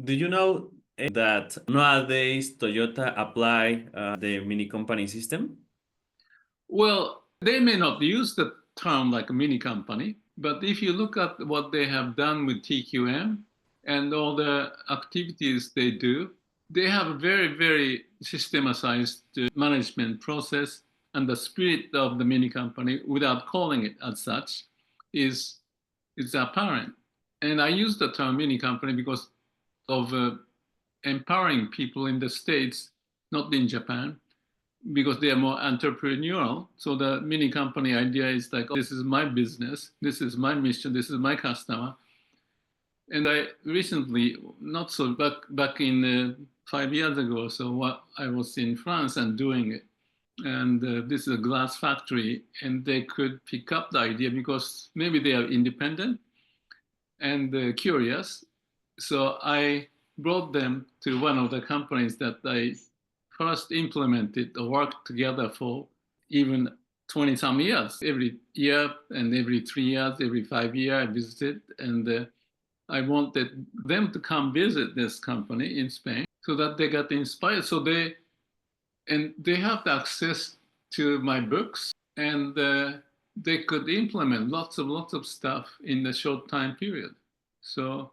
Do you know that nowadays Toyota apply the mini company system? Well, they may not use the term like a mini company, but if you look at what they have done with TQM and all the activities they do, they have a very, very systematized management process, and the spirit of the mini company, without calling it as such, is apparent. And I use the term mini company because of empowering people in the States, not in Japan, because they are more entrepreneurial. So the mini company idea is like, oh, this is my business, this is my mission, this is my customer. And I recently, not so back in 5 years ago, so I was in France and doing it. And this is a glass factory, and they could pick up the idea because maybe they are independent and curious. So I brought them to one of the companies that I first implemented or worked together for even 20 some years. Every year and every 3 years, every 5 years, I visited, and I wanted them to come visit this company in Spain so that they got inspired. So they have the access to my books, and they could implement lots of stuff in a short time period. So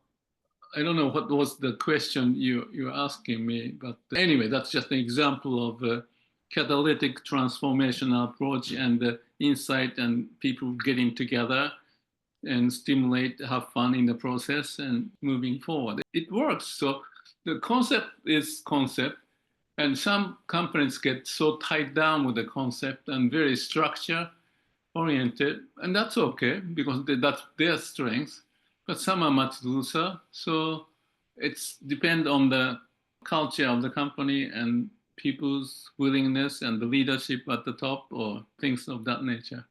I don't know what was the question you're asking me, but anyway, that's just an example of a catalytic transformational approach and the insight and people getting together and stimulate, have fun in the process and moving forward. It works. So the concept is concept, and some companies get so tied down with the concept and very structure oriented, and that's okay because that's their strength. But some are much looser, so it's depend on the culture of the company and people's willingness and the leadership at the top or things of that nature.